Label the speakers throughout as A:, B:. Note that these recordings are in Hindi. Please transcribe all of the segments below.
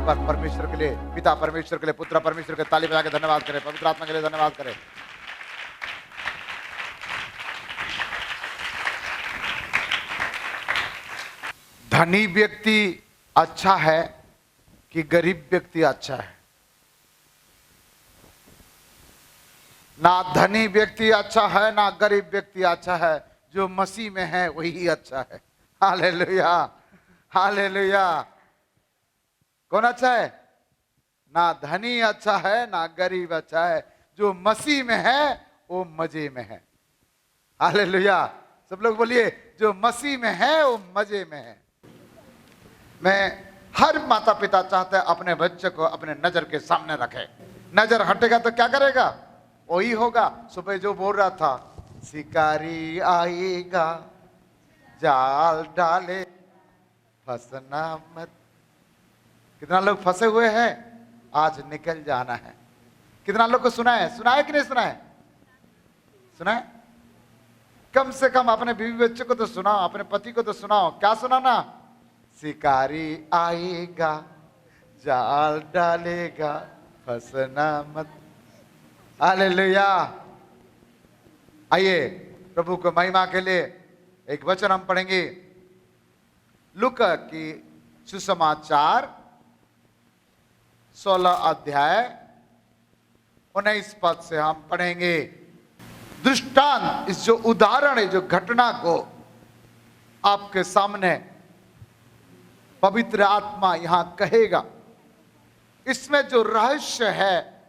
A: एक बार परमेश्वर के लिए, पिता परमेश्वर के लिए, पुत्र परमेश्वर के लिए ताली बजा के धन्यवाद करें, पवित्र आत्मा के लिए धन्यवाद करें। धनी व्यक्ति अच्छा है कि गरीब व्यक्ति अच्छा है? ना धनी व्यक्ति अच्छा है ना गरीब व्यक्ति अच्छा है, जो मसीह में है वही अच्छा है। Hallelujah, hallelujah. कौन अच्छा है? ना धनी अच्छा है ना गरीब अच्छा है, जो मसीह में है वो मजे में है। हालेलुया। सब लोग बोलिए, जो मसीह में है वो मजे में है। मैं हर माता पिता चाहते हैं अपने बच्चे को अपने नजर के सामने रखे। नजर हटेगा तो क्या करेगा? वही होगा। सुबह जो बोल रहा था, शिकारी आएगा जाल डाले फंसना मत। कितना लोग फंसे हुए हैं, आज निकल जाना है। कितना लोग को सुना है? सुना है कि नहीं सुना है? सुना है? कम से कम अपने बीवी बच्चे को तो सुनाओ, अपने पति को तो सुनाओ। क्या सुनाना? शिकारी आएगा जाल डालेगा फंसना मत। हालेलुया। आइए प्रभु को महिमा के लिए एक वचन हम पढ़ेंगे। लूका की सुसमाचार 16 अध्याय 19 पद से हम पढ़ेंगे। दृष्टांत, इस जो उदाहरण है, जो घटना को आपके सामने पवित्र आत्मा यहां कहेगा, इसमें जो रहस्य है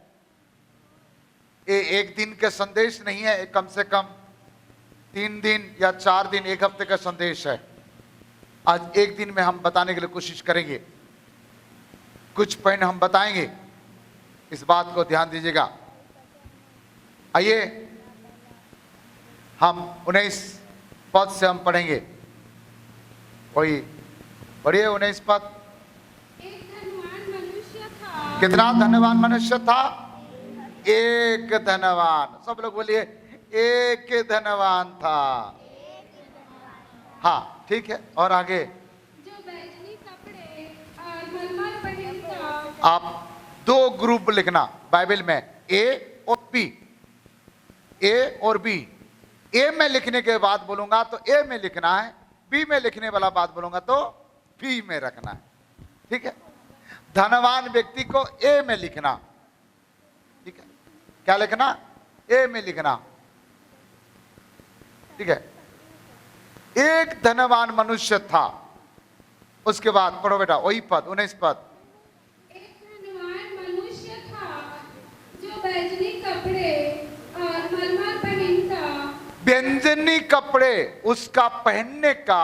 A: ये एक दिन के संदेश नहीं है, कम से कम 3 दिन या 4 दिन, 1 हफ्ते का संदेश है। आज एक दिन में हम बताने के लिए कोशिश करेंगे। कुछ पॉइंट हम बताएंगे, इस बात को ध्यान दीजिएगा। आइए हम 19 पद से हम पढ़ेंगे। कोई पढ़िए 19 पद।
B: एक धनवान मनुष्य था।
A: कितना धनवान मनुष्य था? एक धनवान। सब लोग बोलिए, एक धनवान था। हाँ ठीक है, और आगे?
B: जो बैजनी कपड़े और मलमल पहनता।
A: आप 2 ग्रुप लिखना बाइबल में, ए और बी। ए और बी। ए में लिखने के बाद बोलूंगा तो ए में लिखना है, बी में लिखने वाला बात बोलूंगा तो बी में रखना है। ठीक है? धनवान व्यक्ति को ए में लिखना। ठीक है? क्या लिखना? ए में लिखना। ठीक है? एक धनवान मनुष्य था। उसके बाद पढ़ो बेटा वही पद, 19 पद।
B: एक धनवान मनुष्य था जो बैजनी कपड़े और मलमल पहनता।
A: व्यंजनी कपड़े, उसका पहनने का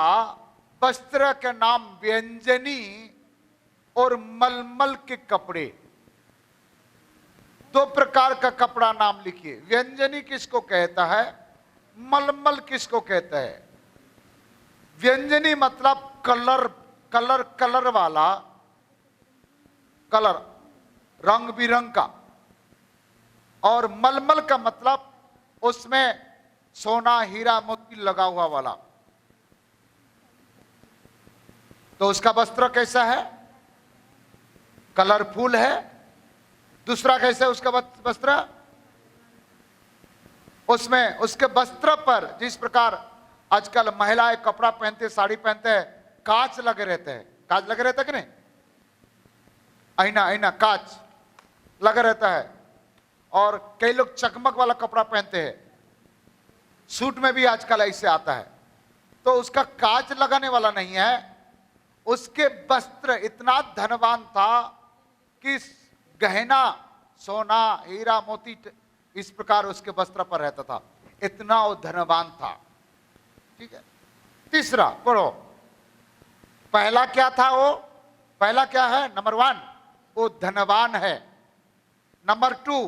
A: वस्त्र का नाम व्यंजनी और मलमल के कपड़े। 2 प्रकार का कपड़ा नाम लिखिए। व्यंजनी किसको कहता है? मलमल किसको कहता है? व्यंजनी मतलब कलर, कलर कलर वाला, कलर रंग बिरंग का। और मलमल का मतलब उसमें सोना हीरा मोती लगा हुआ वाला। तो उसका वस्त्र कैसा है? कलरफुल है। दूसरा कैसे उसका वस्त्र? उसमें उसके वस्त्र पर जिस प्रकार आजकल महिलाएं कपड़ा पहनते, साड़ी पहनते हैं, कांच लगे रहते हैं। कांच लगे रहता है कि नहीं? आईना, आईना कांच लगा रहता है। और कई लोग चकमक वाला कपड़ा पहनते हैं। सूट में भी आजकल ऐसे आता है। तो उसका कांच लगाने वाला नहीं है। उसके वस्त्र, इतना धनवान था कि गहना, सोना हीरा मोती इस प्रकार उसके वस्त्र पर रहता था। इतना वो धनवान था। ठीक है? तीसरा पढ़ो। पहला क्या था वो? पहला क्या है? नंबर 1 वो धनवान है। नंबर 2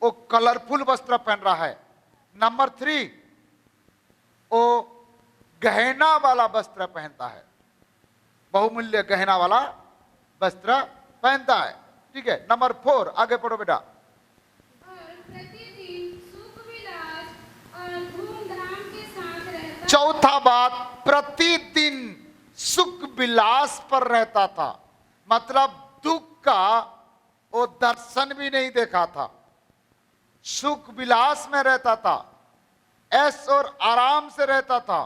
A: वो कलरफुल वस्त्र पहन रहा है। नंबर 3 वो गहना वाला वस्त्र पहनता है, बहुमूल्य गहना वाला वस्त्र पहनता है। ठीक है? नंबर 4 आगे पढ़ो बेटा।
B: और प्रतिदिन सुख विलास और धूमधाम के साथ रहता।
A: चौथा बात, प्रतिदिन सुख विलास पर रहता था। मतलब दुख का वो दर्शन भी नहीं देखा था। सुख विलास में रहता था, ऐश और आराम से रहता था।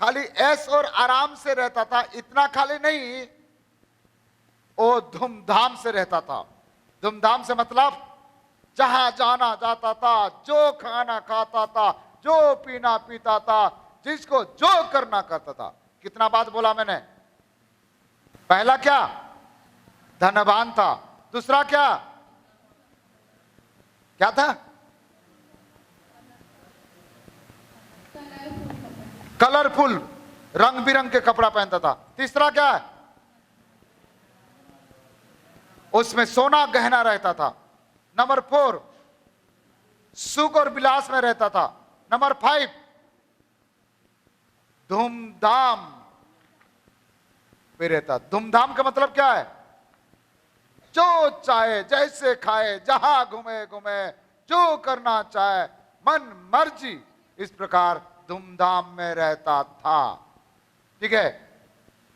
A: खाली ऐश और आराम से रहता था, इतना खाली नहीं, वो धूमधाम से रहता था। धूमधाम से मतलब जहां जाना जाता था, जो खाना खाता था, जो पीना पीता था, जिसको जो करना करता था। कितना बात बोला मैंने? पहला क्या? धनवान था। दूसरा क्या? क्या था? कलरफुल, रंग बिरंग के कपड़ा पहनता था। तीसरा क्या है? उसमें सोना गहना रहता था। नंबर 4, सुख और विलास में रहता था। नंबर 5, धूमधाम में रहता। धूमधाम का मतलब क्या है? जो चाहे, जैसे खाए, जहां घूमे घूमे, जो करना चाहे, मन मर्जी, इस प्रकार धूमधाम में रहता था। ठीक है,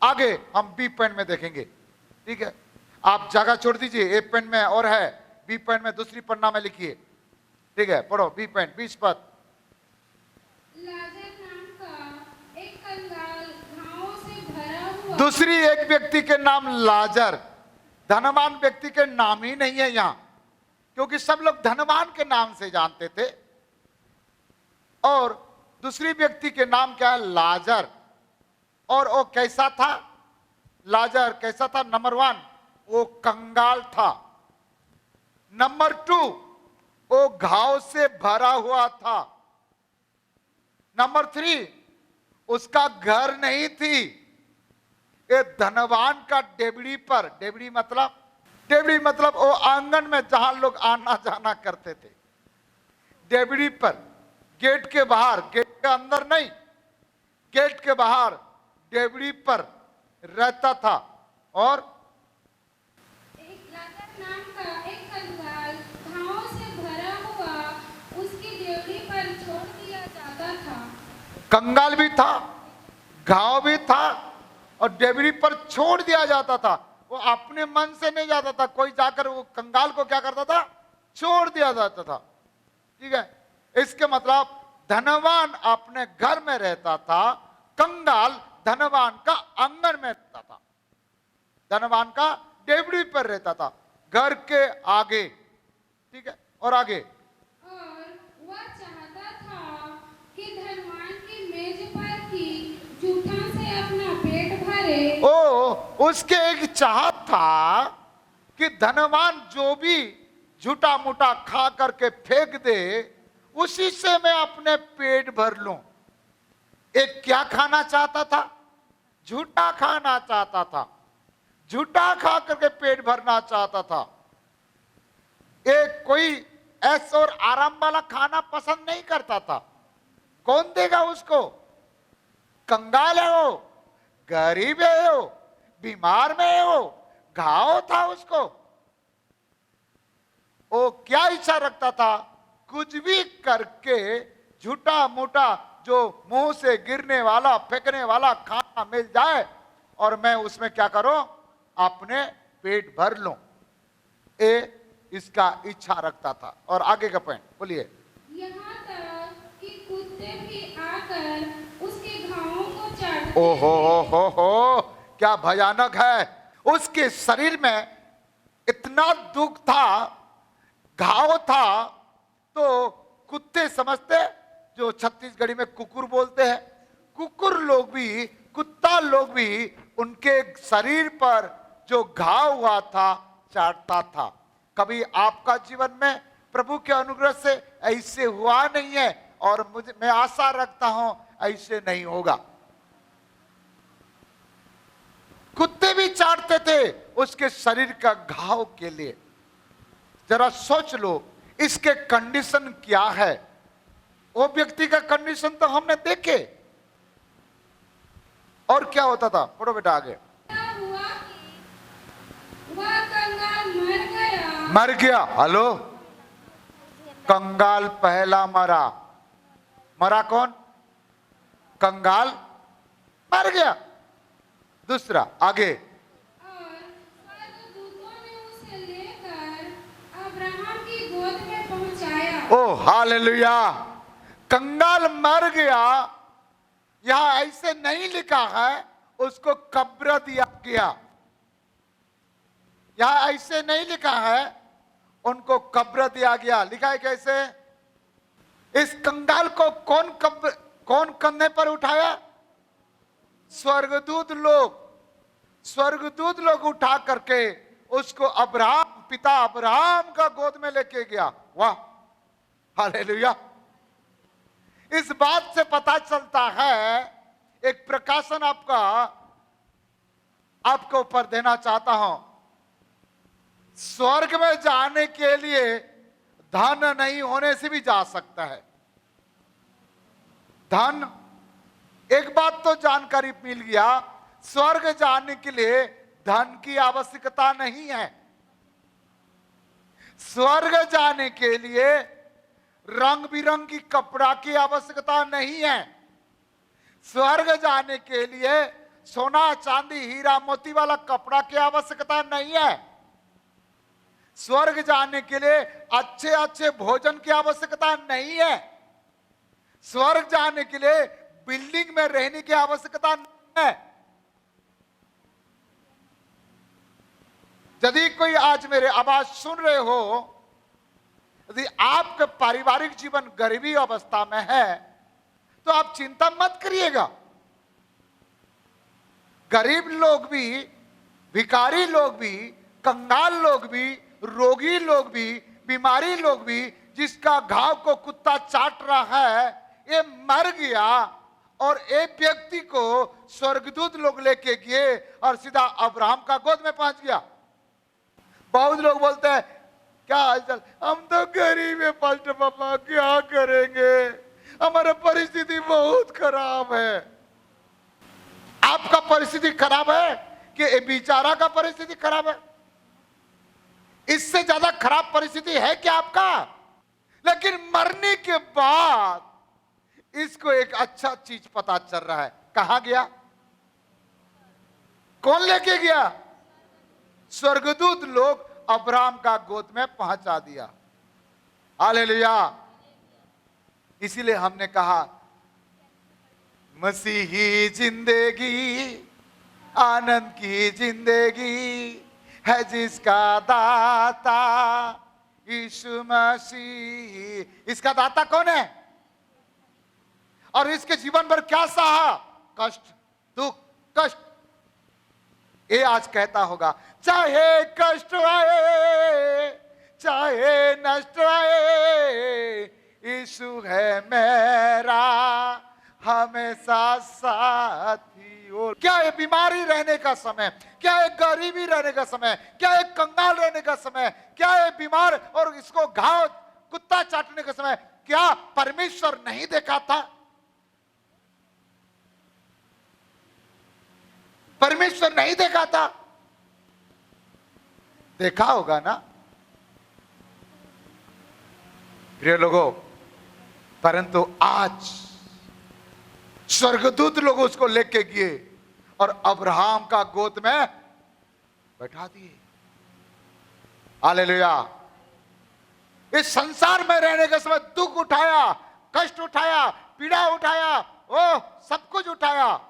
A: आगे हम बी पॉइंट में देखेंगे। ठीक है, आप जगह छोड़ दीजिए, ए पॉइंट में और है, बी पॉइंट में दूसरी पन्ना में लिखिए। ठीक है, पढ़ो बी पॉइंट 20 पद।
B: लाजर नाम का एक कंगाल घावों से भरा हुआ।
A: दूसरी एक व्यक्ति के नाम लाजर, धनवान व्यक्ति के नाम ही नहीं है यहां, क्योंकि सब लोग धनवान के नाम से जानते थे। और दूसरी व्यक्ति के नाम क्या है? लाजर। और वो कैसा था? लाजर कैसा था? नंबर 1, वो कंगाल था। नंबर 2, वो घाव से भरा हुआ था। नंबर 3, उसका घर नहीं थी। ये धनवान का डेबड़ी पर, डेबड़ी मतलब वो आंगन में जहां लोग आना जाना करते थे, डेबड़ी पर, गेट के बाहर, गेट के अंदर नहीं, गेट के बाहर डेबड़ी पर रहता था। और
B: लाजर नाम का एक कंगाल घावों से भरा हुआ उसकी डेवढ़ी पर छोड़ दिया जाता था।
A: कंगाल भी था, घाव भी था, और डेबड़ी पर छोड़ दिया जाता था। वो अपने मन से नहीं जाता था, कोई जाकर वो कंगाल को क्या करता था? छोड़ दिया जाता था। ठीक है, इसके मतलब धनवान अपने घर में रहता था, कंगाल धनवान का आंगन में रहता था, धनवान का डेबड़ी पर रहता था, घर के आगे। ठीक है, और आगे,
B: और वह चाहता था कि धनवान की मेज पर की जूठा से अपना पेट भरे।
A: उसके एक चाहत था कि धनवान जो भी झूठा मूठा खा करके फेंक दे, उसी से मैं अपने पेट भर लूं। एक क्या खाना चाहता था? झूठा खाना चाहता था, झूठा खा करके पेट भरना चाहता था। एक कोई ऐश और आराम वाला खाना पसंद नहीं करता था। कौन देगा उसको? कंगाल है वो, गरीब है वो, बीमार में है वो, घाव था उसको। वो क्या इच्छा रखता था? कुछ भी करके झूठा मूठा जो मुंह से गिरने वाला, फेंकने वाला खाना मिल जाए और मैं उसमें क्या करूं? अपने पेट भर लूं। इसका इच्छा रखता था। और आगे का पॉइंट बोलिए।
B: यहाँ तक कि कुत्ते भी आकर उसके घावों को चाटते
A: हो, क्या भयानक है। उसके शरीर में इतना दुख था, घाव था, तो कुत्ते समझते, जो छत्तीसगढ़ी में कुकुर बोलते हैं, कुकुर लोग भी, कुत्ता लोग भी उनके शरीर पर जो घाव हुआ था चाटता था। कभी आपका जीवन में प्रभु के अनुग्रह से ऐसे हुआ नहीं है, और मैं आशा रखता हूं ऐसे नहीं होगा। कुत्ते भी चाटते थे उसके शरीर का घाव के लिए। जरा सोच लो इसके कंडीशन क्या है। वो व्यक्ति का कंडीशन तो हमने देखे। और क्या होता था? पढ़ो बेटा आगे।
B: हुआ कि वह कंगाल
A: मर गया। हेलो, कंगाल पहला मरा। मरा कौन? कंगाल मर गया। दूसरा आगे,
B: और
A: ओ हालेलुया। कंगाल मर गया, यहां ऐसे नहीं लिखा है उसको कब्र दिया गया। यहां ऐसे नहीं लिखा है उनको कब्र दिया गया। लिखा है कैसे? इस कंगाल को कौन कंधे पर उठाया? स्वर्गदूत लोग उठा करके उसको पिता अब्राहम का गोद में लेके गया। वाह हालेलुया। इस बात से पता चलता है, एक प्रकाशन आपके ऊपर देना चाहता हूं। स्वर्ग में जाने के लिए धन नहीं होने से भी जा सकता है। धन, एक बात तो जानकारी मिल गया, स्वर्ग जाने के लिए धन की आवश्यकता नहीं है। स्वर्ग जाने के लिए रंग बिरंगी कपड़ा की आवश्यकता नहीं है। स्वर्ग जाने के लिए सोना चांदी हीरा मोती वाला कपड़ा की आवश्यकता नहीं है। स्वर्ग जाने के लिए अच्छे अच्छे भोजन की आवश्यकता नहीं है। स्वर्ग जाने के लिए बिल्डिंग में रहने की आवश्यकता नहीं है। यदि कोई आज मेरे आवाज सुन रहे हो, यदि आपका पारिवारिक जीवन गरीबी अवस्था में है तो आप चिंता मत करिएगा। गरीब लोग भी, भिखारी लोग भी, कंगाल लोग भी, रोगी लोग भी, बीमारी लोग भी, जिसका घाव को कुत्ता चाट रहा है, ये मर गया और एक व्यक्ति को स्वर्गदूत लोग लेके गए और सीधा अब्राहम का गोद में पहुंच गया। बहुत लोग बोलते हैं क्या हालचाल, हम तो गरीब है पास्टर पापा, क्या करेंगे, हमारा परिस्थिति बहुत खराब है। आपका परिस्थिति खराब है कि बेचारा का परिस्थिति खराब है? इससे ज्यादा खराब परिस्थिति है क्या आपका? लेकिन मरने के बाद इसको एक अच्छा चीज पता चल रहा है। कहां गया? कौन लेके गया? स्वर्गदूत लोग अब्राहम का गोद में पहुंचा दिया। हालेलुया। इसीलिए हमने कहा मसीही जिंदगी आनंद की जिंदगी है, जिसका दाता यीशु मसीह। इसका दाता कौन है? और इसके जीवन भर क्या सहा? कष्ट, दुख, कष्ट। ये आज कहता होगा, चाहे कष्ट आए, चाहे नष्ट आए, यीशु है मेरा हमेशा साथी। और क्या ये बीमारी रहने का समय, क्या ये गरीबी रहने का समय, क्या ये कंगाल रहने का समय, क्या ये बीमार और इसको घाव कुत्ता चाटने का समय, क्या परमेश्वर नहीं देखा था? परमेश्वर नहीं देखा था? देखा होगा ना प्रिय लोगों। परंतु आज स्वर्गदूत लोग उसको लेके गए और अब्राहम का गोद में बैठा दिए। हालेलुया। इस संसार में रहने के समय दुख उठाया, कष्ट उठाया, पीड़ा उठाया, ओह सब कुछ उठाया।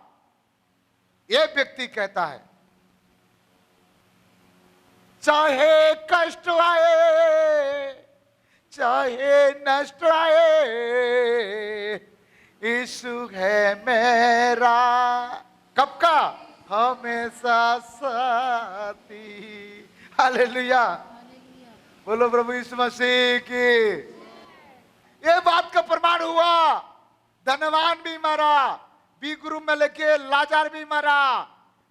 A: यह व्यक्ति कहता है चाहे कष्ट आए, चाहे नष्ट आए, यीशु है मेरा कब का? हमेशा साथी। हालेलुया। बोलो प्रभु यीशु मसीह की। ये बात का प्रमाण हुआ। धनवान भी मरा, बी ग्रुप में लेके लाजार भी मरा।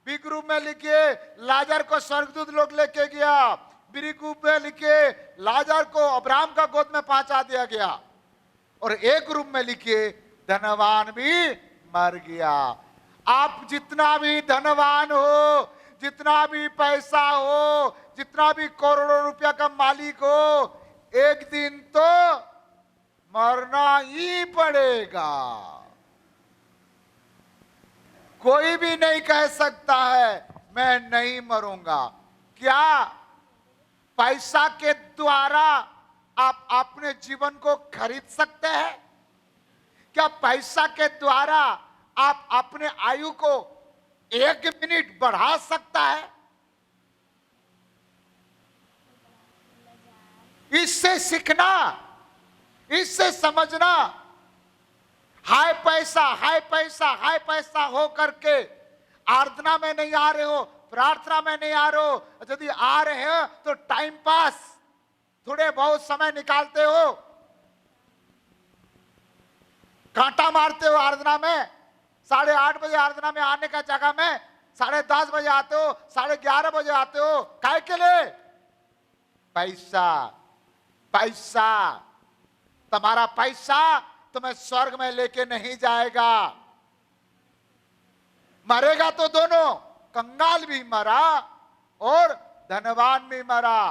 A: बी ग्रुप में लिखे लाजार को स्वर्गदूत लोग लेके गया। बी ग्रुप में लिखे लाजार को अब्राहम का गोद में पहुंचा दिया गया। और एक ग्रुप में लिखे धनवान भी मर गया। आप जितना भी धनवान हो, जितना भी पैसा हो, जितना भी करोड़ों रुपया का मालिक हो, एक दिन तो मरना ही पड़ेगा। कोई भी नहीं कह सकता है मैं नहीं मरूंगा। क्या पैसा के द्वारा आप अपने जीवन को खरीद सकते हैं? क्या पैसा के द्वारा आप अपने आयु को 1 मिनट बढ़ा सकता है? इससे सीखना, इससे समझना। हाय पैसा, हाय पैसा, हाय पैसा हो करके आराधना में नहीं आ रहे हो, प्रार्थना में नहीं आ रहे हो। यदि आ रहे हो तो टाइम पास, थोड़े बहुत समय निकालते हो, कांटा मारते हो आराधना में। 8:30 बजे आराधना में आने का जगह में 10:30 बजे आते हो, 11:30 बजे आते हो। काय के लिए? पैसा, पैसा। तुम्हारा पैसा तुम्हें स्वर्ग में लेके नहीं जाएगा। मरेगा तो दोनों, कंगाल भी मरा और धनवान भी मरा।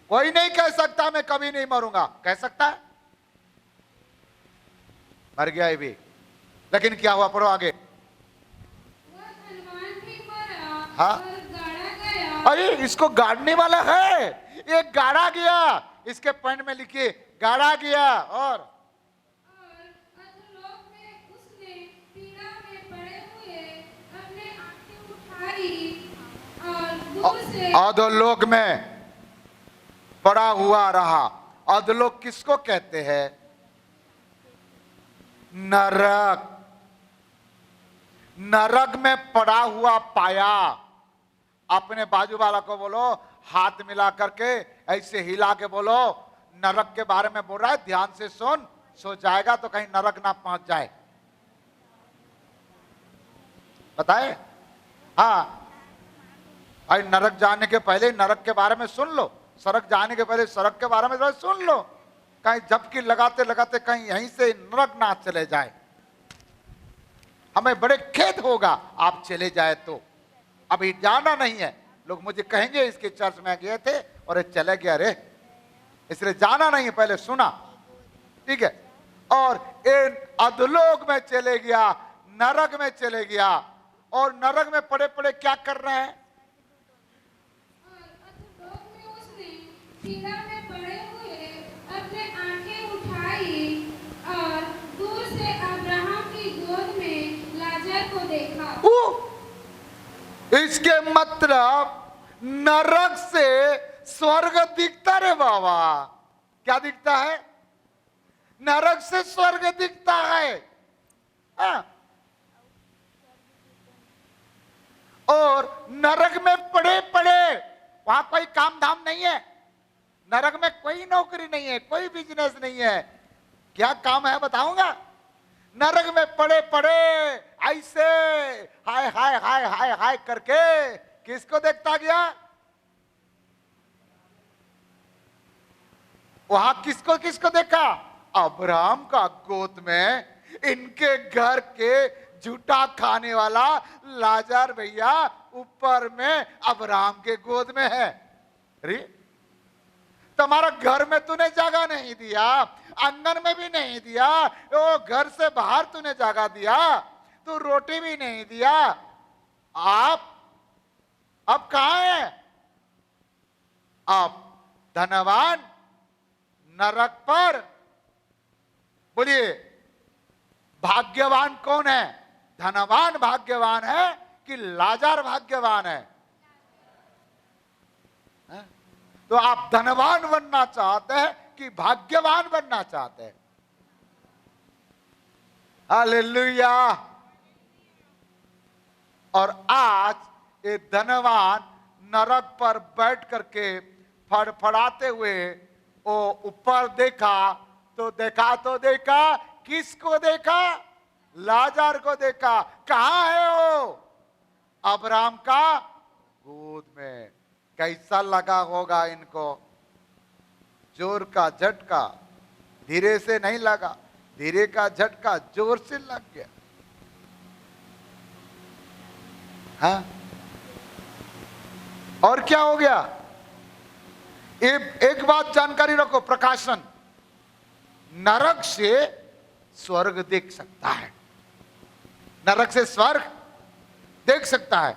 A: कोई नहीं कह सकता मैं कभी नहीं मरूंगा। कह सकता है? मर गया ये भी। लेकिन क्या हुआ? पढ़ो आगे।
B: वह धनवान भी मरा
A: हाँ?
B: और गाड़ा गया।
A: अरे इसको गाड़ने वाला है, ये गाड़ा गया। इसके पॉइंट में लिखिए, गाड़ा गया। और
B: अधोलोक में उसने पीड़ा में पड़े हुए अपने आंखें उठाई और दूर से
A: अधोलोक में पड़ा हुआ रहा। अधोलोक किसको कहते हैं? नरक। नरक में पड़ा हुआ पाया। अपने बाजू वाला को बोलो, हाथ मिला करके ऐसे हिला के बोलो, नरक के बारे में बोल रहा है, ध्यान से सुन, सो जाएगा तो कहीं नरक ना पहुंच जाए। बताए? हाँ, भाई नरक जाने के पहले नरक के बारे में सुन लो, सड़क जाने के पहले सड़क के बारे में थोड़ा सुन लो, कहीं झपकी लगाते लगाते कहीं यहीं से नरक ना चले जाए। हमें बड़े खेद होगा आप चले जाए तो। अभी जाना नहीं है। लोग मुझे कहेंगे इसके चर्च में गए थे और ये चले गया रे, इसलिए जाना नहीं है, पहले सुना। ठीक है? और इन अधोलोक में चले गया, नरक में चले गया। और नरक में पड़े पड़े क्या कर रहे हैं?
B: और अधोलोक में उसने पीड़ा में पड़े हुए अपने आंखें उठाई और दूर से अब्राहम की गोद में लाजर को देखा।
A: इसके मतलब नरक से स्वर्ग दिखता रे बाबा। क्या दिखता है? नरक से स्वर्ग दिखता है। हाँ? और नरक में पड़े पड़े, वहां कोई काम धाम नहीं है। नरक में कोई नौकरी नहीं है, कोई बिजनेस नहीं है। क्या काम है बताऊंगा? नरक में पड़े पड़े ऐसे हाय हाय हाय हाय हाय करके किसको देखता गया? वहां किसको किसको देखा? अब्राहम का गोद में, इनके घर के झूठा खाने वाला लाजर भैया ऊपर में अब्राहम के गोद में है। अरे तुम्हारा घर में तूने जगह नहीं दिया, आंगन में भी नहीं दिया, वो घर से बाहर तूने जगह दिया, तू रोटी भी नहीं दिया। आप अब कहां है? आप धनवान नरक पर। बोलिए भाग्यवान कौन है? धनवान भाग्यवान है कि लाजर भाग्यवान है? तो आप धनवान बनना चाहते हैं कि भाग्यवान बनना चाहते हैं? हालेलुया। और आज ये धनवान नरक पर बैठ करके फड़फड़ाते हुए वो ऊपर देखा तो देखा किसको देखा? लाजर को देखा। कहां है वो? अब्राहम का गोद में। कैसा लगा होगा इनको? जोर का झटका, धीरे से नहीं लगा, धीरे का झटका जोर से लग गया। हाँ? और क्या हो गया? एक बात जानकारी रखो, प्रकाशन, नरक से स्वर्ग देख सकता है। नरक से स्वर्ग देख सकता है।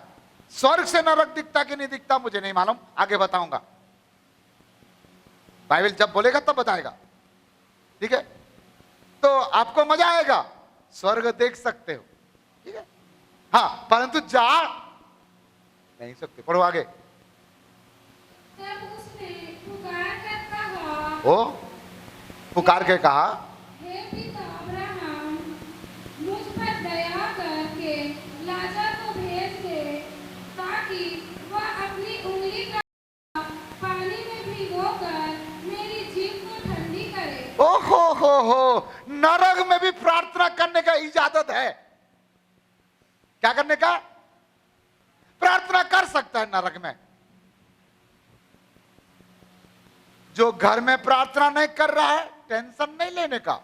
A: स्वर्ग से नरक दिखता कि नहीं दिखता मुझे नहीं मालूम, आगे बताऊंगा। बाइबल जब बोलेगा तब बताएगा, ठीक है। तो आपको मजा आएगा, स्वर्ग देख सकते हो, ठीक है। हाँ, परंतु जा नहीं सकते। पढ़ो आगे।
B: तब उसने पुकार कर कहा,
A: ओ पुकार के कहा,
B: हे पिता अब्राहम, मुझ पर दया करके लाजर को भेज दे, ताकि वह अपनी उंगली का पानी में भिगोकर मेरी जीभ को ठंडी करे।
A: ओ हो, नरक में भी प्रार्थना करने का इजाजत है। क्या करने का? प्रार्थना कर सकता है नरक में। जो घर में प्रार्थना नहीं कर रहा है, टेंशन नहीं लेने का।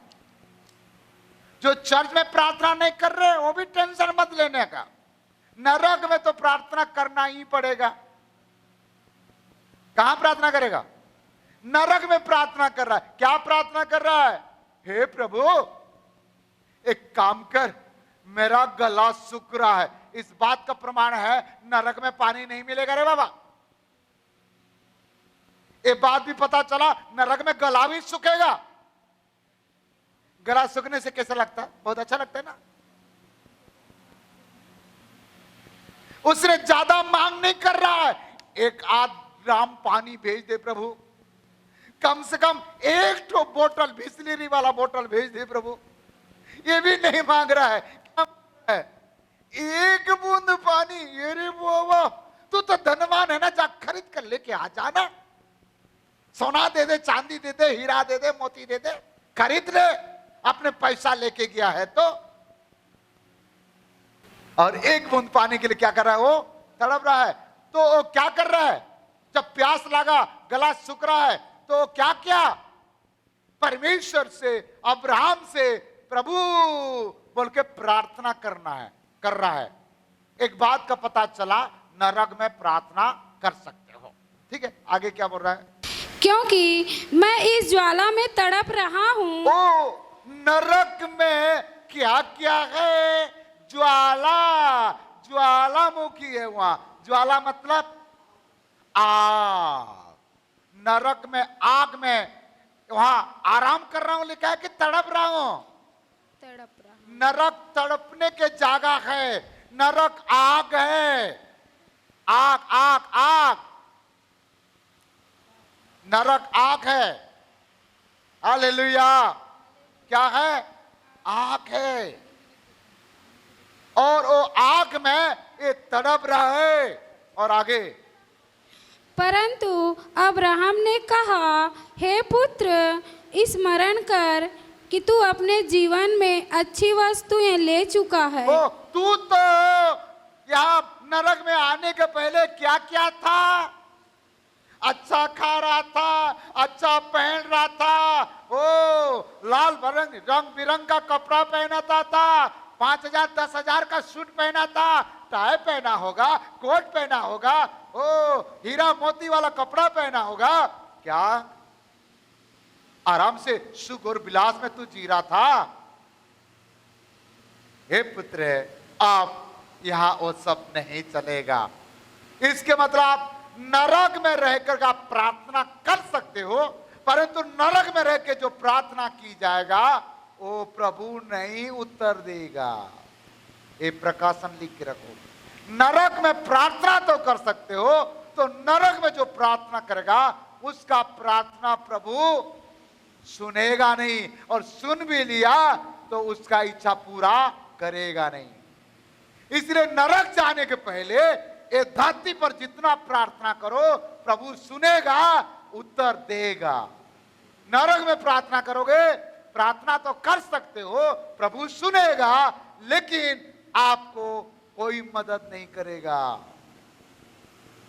A: जो चर्च में प्रार्थना नहीं कर रहे, वो भी टेंशन मत लेने का। नरक में तो प्रार्थना करना ही पड़ेगा। कहां प्रार्थना करेगा? नरक में प्रार्थना कर रहा है। क्या प्रार्थना कर रहा है? हे प्रभु, एक काम कर, मेरा गला सूख रहा है। इस बात का प्रमाण है नरक में पानी नहीं मिलेगा रे बाबा। ये बात भी पता चला, नरक में गला भी सूखेगा। गला सूखने से कैसा लगता है? बहुत अच्छा लगता है ना। उसने ज्यादा मांग नहीं कर रहा है, एक आध ग्राम पानी भेज दे प्रभु, कम से कम एक तो बोतल, बिस्लरी वाला बोतल भेज दे प्रभु। ये भी नहीं मांग रहा है, क्या मांग रहा है? एक बूंद पानी। ये रे बाबा, तू तो धनवान है ना, जा खरीद कर लेके आ जाना। सोना दे दे, चांदी दे दे, हीरा दे दे, मोती दे दे, खरीद ले। अपने पैसा लेके गया है तो। और एक बूंद पानी के लिए क्या कर रहा है? वो तड़प रहा है। तो वो क्या कर रहा है? जब प्यास लगा, गला सूख रहा है, तो क्या क्या परमेश्वर से, अब्राहम से प्रभु बोल के प्रार्थना कर रहा है। एक बात का पता चला, नरक में प्रार्थना कर सकते हो, ठीक है। आगे क्या बोल रहा है?
B: क्योंकि मैं इस ज्वाला में तड़प रहा हूँ।
A: ओ, नरक में क्या क्या है? ज्वाला, ज्वालामुखी है वहां। ज्वाला मतलब आग। नरक में, आग में, वहां आराम कर रहा हूं लिखा है कि तड़प रहा हूं?
B: तड़प रहा।
A: नरक तड़पने के जगह है। नरक आग है। आग आग आग, नरक आग है। हालेलुया। क्या है? आग है। और वो आग में ये तड़प रहा है। और आगे,
B: परंतु अब्राहम ने कहा, हे पुत्र, स्मरण कर कि तू अपने जीवन में अच्छी वस्तुएं ले चुका है।
A: ओ, तू तो यहाँ नरक में आने के पहले क्या क्या था? अच्छा खा रहा था, अच्छा पहन रहा था, ओ लाल रंग बिरंग का कपड़ा पहनाता था, 5,000 10,000 का सूट पहना था, टाई पहना होगा, कोट पहना होगा, ओ हीरा मोती वाला कपड़ा पहना होगा। क्या आराम से सुख और विलास में तू जी रहा था? हे पुत्र, आप यहां वो सब नहीं चलेगा। इसके मतलब आप नरक में रहकर आप प्रार्थना कर सकते हो, परंतु नरक में रह के जो प्रार्थना की जाएगा वो प्रभु नहीं उत्तर देगा। ये प्रकाशन लिख के रखो। नरक में प्रार्थना तो कर सकते हो, तो नरक में जो प्रार्थना करेगा उसका प्रार्थना प्रभु सुनेगा नहीं, और सुन भी लिया तो उसका इच्छा पूरा करेगा नहीं। इसलिए नरक जाने के पहले ये धरती पर जितना प्रार्थना करो प्रभु सुनेगा, उत्तर देगा। नरक में प्रार्थना करोगे, प्रार्थना तो कर सकते हो, प्रभु सुनेगा, लेकिन आपको कोई मदद नहीं करेगा।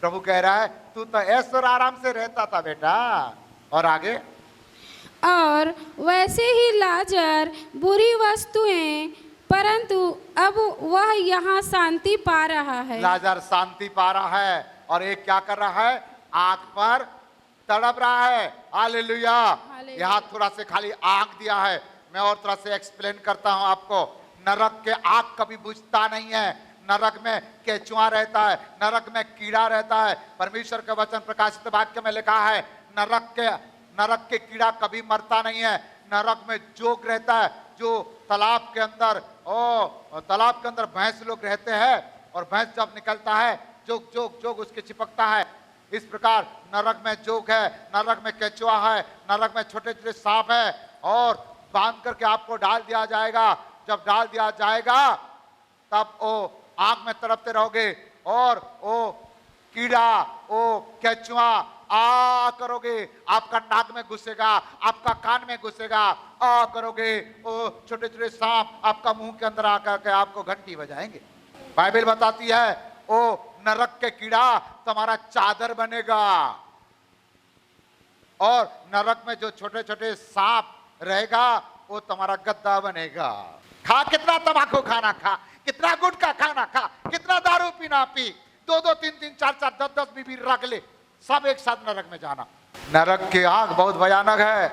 A: प्रभु कह रहा है तू तो ऐश्वर्य आराम से रहता था बेटा। और आगे,
B: और वैसे ही लाजर बुरी वस्तुएं, परंतु अब वह यहाँ शांति पा रहा है।
A: लाजर शांति पा रहा है, और एक क्या कर रहा है? आग पर तड़प रहा है। हालेलुया। यहाँ थोड़ा से खाली आग दिया है, मैं और थोड़ा से एक्सप्लेन करता हूं आपको। नरक के आग कभी बुझता नहीं है। नरक में केचुआ रहता है, नरक में कीड़ा रहता है। परमेश्वर का वचन प्रकाशित वाक्य में लिखा है, नरक के नरक के कीड़ा कभी मरता नहीं है। नरक में जोग रहता है, जो तालाब के अंदर भैंस लोग रहते हैं, और भैंस जब निकलता है जोग जोग जोग उसके चिपकता है। इस प्रकार नरक में जोग है, नरक में केचुआ है, नरक में छोटे छोटे सांप है, और बांध करके आपको डाल दिया जाएगा। जब डाल दिया जाएगा तब वो आंख में तड़पते रहोगे, और वो कीड़ा, वो केचुआ आ करोगे, आपका नाक में घुसेगा, आपका कान में घुसेगा, आ करोगे, वो छोटे छोटे सांप आपका मुंह के अंदर आकर के आपको घंटी बजाएंगे। बाइबल बताती है वो नरक के कीड़ा तुम्हारा चादर बनेगा, और नरक में जो छोटे छोटे सांप रहेगा वो तुम्हारा गद्दा बनेगा। खा, कितना तंबाकू खाना खा, कितना गुटखा खाना खा, कितना दारू पीना पी, 2-2, 3-3, 4-4, 10-10 बीबी रख ले, सब एक साथ नरक में जाना। नरक की आग बहुत भयानक है।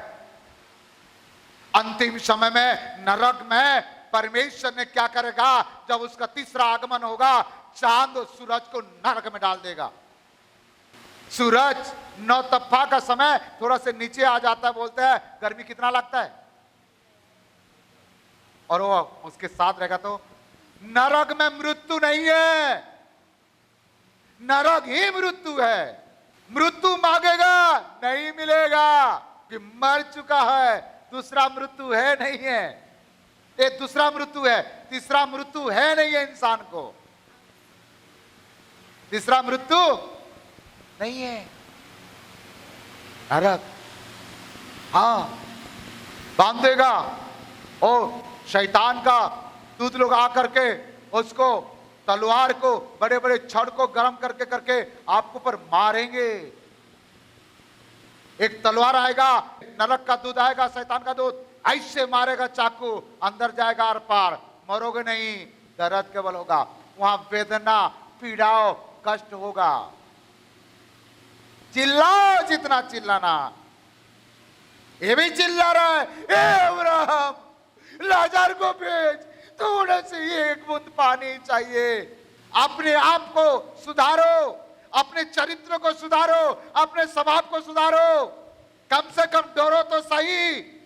A: अंतिम समय में नरक में परमेश्वर ने क्या करेगा, जब उसका तीसरा आगमन होगा, चांद और सूरज को नरक में डाल देगा। सूरज नौतप्पा का समय थोड़ा से नीचे आ जाता है, बोलते हैं गर्मी कितना लगता है, और वो उसके साथ रहेगा। तो नरक में मृत्यु नहीं है, नरक ही मृत्यु है। मृत्यु मांगेगा नहीं मिलेगा, कि मर चुका है, दूसरा मृत्यु है नहीं है। ये दूसरा मृत्यु है, तीसरा मृत्यु है नहीं है इंसान को, तीसरा मृत्यु नहीं है। नरक हाँ बांध देगा, और शैतान का दूत लोग आकर के उसको तलवार को, बड़े बड़े छड़ को गर्म करके करके आपको पर मारेंगे। एक तलवार आएगा, नरक का दूध आएगा, शैतान का दूध, ऐसे मारेगा चाकू, अंदर जाएगा आर पार, मरोगे नहीं, दर्द केवल होगा, वहां वेदना, पीड़ाओ, कष्ट होगा। चिल्लाओ जितना चिल्लाना। ये भी चिल्ला रहा है, ए अब्राहम लाजर को भेज, थोड़े से एक बूंद पानी चाहिए। अपने आप को सुधारो, अपने चरित्र को सुधारो, अपने स्वभाव को सुधारो, कम से कम डरो तो सही।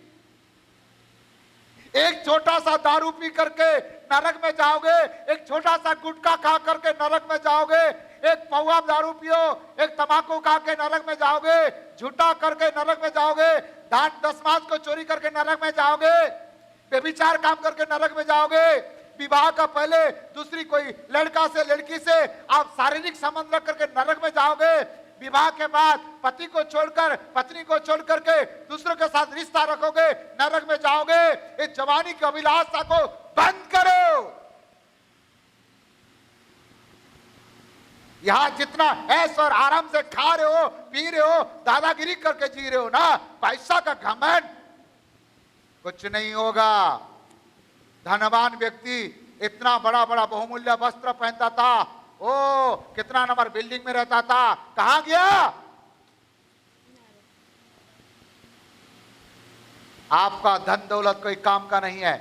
A: एक छोटा सा दारू पी करके नरक में जाओगे, एक छोटा सा गुटखा खा करके नरक में जाओगे, एक पौवा दारू पियो, एक तंबाकू खा के नरक में जाओगे, झूठा करके नरक में जाओगे, दान दशमास को चोरी करके नरक में जाओगे, व्यभिचार काम करके नरक में जाओगे, विवाह का पहले दूसरी कोई लड़का से लड़की से आप शारीरिक संबंध रख करके नरक में जाओगे, विवाह के बाद पति को छोड़कर, पत्नी को छोड़ करके दूसरों के साथ रिश्ता रखोगे, नरक में जाओगे। इस जवानी की अभिलाषा को बंद करो। यहां जितना ऐश और आराम से खा रहे हो, पी रहे हो, दादागिरी करके जी रहे हो ना, पैसा का घमंड, कुछ नहीं होगा। धनवान व्यक्ति इतना बड़ा बड़ा बहुमूल्य वस्त्र पहनता था, ओ कितना नंबर बिल्डिंग में रहता था, कहां गया? आपका धन दौलत कोई काम का नहीं है,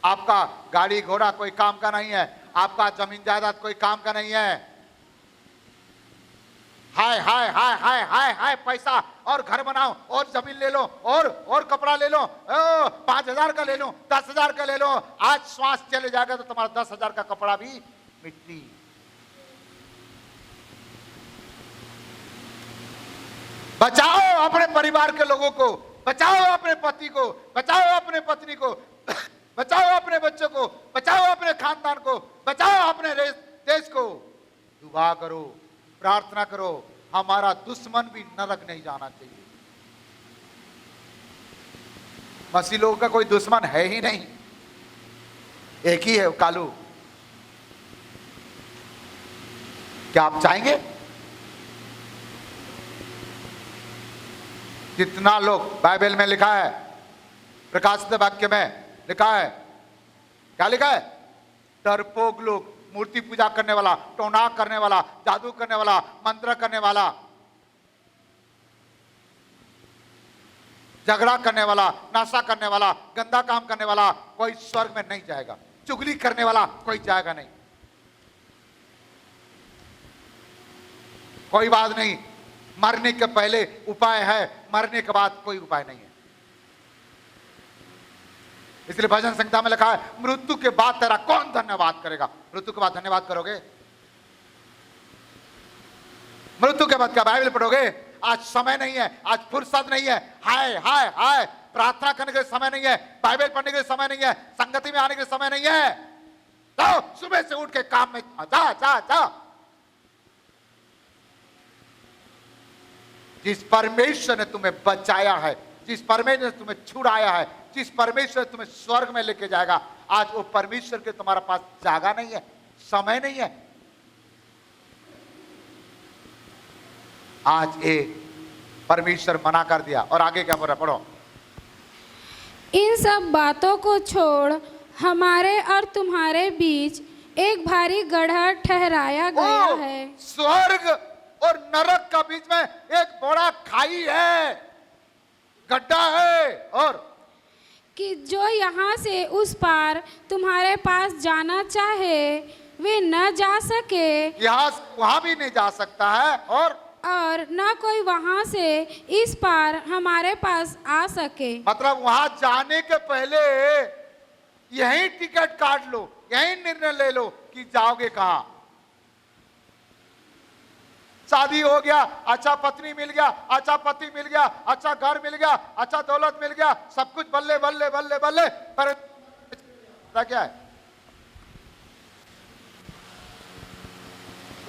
A: आपका गाड़ी घोड़ा कोई काम का नहीं है, आपका जमीन जायदाद कोई काम का नहीं है। हाय हाय हाय हाय हाय हाय पैसा, और घर बनाओ, और जमीन ले लो, और कपड़ा ले लो, 5,000 का ले लो, 10,000 का ले लो। आज श्वास चले जाएगा तो तुम्हारा 10,000 का कपड़ा भी मिट्टी। बचाओ अपने परिवार के लोगों को, बचाओ अपने पति को, बचाओ अपने पत्नी को, बचाओ अपने बच्चों को, बचाओ अपने खानदान को, बचाओ अपने देश को। दुआ करो, प्रार्थना करो, हमारा दुश्मन भी नरक नहीं जाना चाहिए। मसीह लोगों का कोई दुश्मन है ही नहीं, एक ही है, कालू। क्या आप चाहेंगे? कितना लोग, बाइबल में लिखा है, प्रकाशित वाक्य में लिखा है, क्या लिखा है? डरपोक लोग, मूर्ति पूजा करने वाला, टोना करने वाला, जादू करने वाला, मंत्र करने वाला, झगड़ा करने वाला, नशा करने वाला, गंदा काम करने वाला कोई स्वर्ग में नहीं जाएगा। चुगली करने वाला कोई जाएगा नहीं। कोई बात नहीं, मरने के पहले उपाय है, मरने के बाद कोई उपाय नहीं है। इसलिए भजन संहिता में लिखा है, मृत्यु के बाद तेरा कौन धन्यवाद करेगा? मृत्यु के बाद धन्यवाद करोगे? मृत्यु के बाद क्या बाइबल पढ़ोगे? आज समय नहीं है, आज फुर्सत नहीं है, हाय हाय हाय, प्रार्थना करने के लिए समय नहीं है, बाइबल पढ़ने के लिए समय नहीं है, संगति में आने के लिए समय नहीं है। जाओ सुबह से उठ के काम में जा जा जा। जिस परमेश्वर ने तुम्हें बचाया है, जिस परमेश्वर ने तुम्हें छुड़ाया है, जिस परमेश्वर तुम्हें स्वर्ग में लेके जाएगा, आज वो परमेश्वर के तुम्हारे पास जागा नहीं है, समय नहीं है। आज एक परमेश्वर मना कर दिया। और आगे क्या बोल रहा, पढ़ो।
B: इन सब बातों को छोड़ हमारे और तुम्हारे बीच एक भारी गड्ढा ठहराया गया है।
A: स्वर्ग और नरक का बीच में एक बड़ा खाई है, गड्ढा है। और
B: कि जो यहाँ से उस पार तुम्हारे पास जाना चाहे वे न जा सके,
A: यहाँ वहां भी नहीं जा सकता है, और
B: न कोई वहाँ से इस पार हमारे पास आ सके।
A: मतलब वहां जाने के पहले यही टिकट काट लो, यही निर्णय ले लो कि जाओगे कहां। शादी हो गया, अच्छा पत्नी मिल गया, अच्छा पति मिल गया, अच्छा घर मिल गया, अच्छा दौलत मिल गया, सब कुछ बल्ले बल्ले बल्ले बल्ले, पर क्या है?